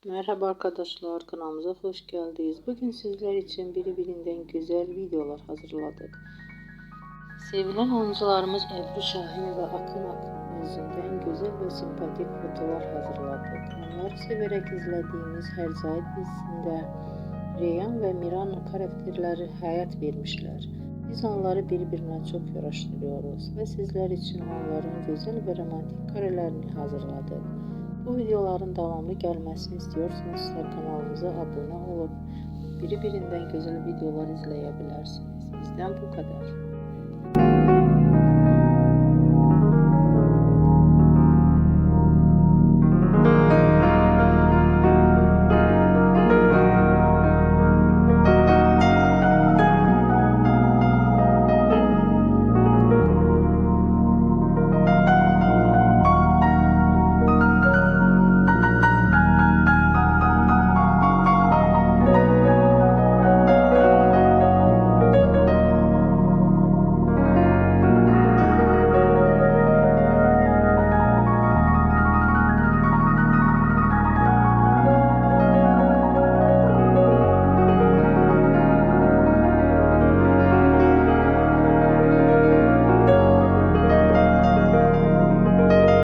Merhaba arkadaşlar, kanalımıza hoş geldiniz. Bugün sizler için birbirinden güzel videolar hazırladık. Sevilen oyuncularımız Ebru Şahin ve Akın Akın yüzünden güzel ve sempatik fotolar hazırladık. Onları severek izlediğimiz Herzai dizisinde Reyhan ve Miran karakterleri hayat vermişler. Biz onları birbirine çok yaraştırıyoruz ve sizler için onların güzel ve romantik karelerini hazırladık. Bu videoların devamlı gelmesini istiyorsanız kanalımıza abone olup birbirinden güzel videolar izleyebilirsiniz. Bizden bu kadar.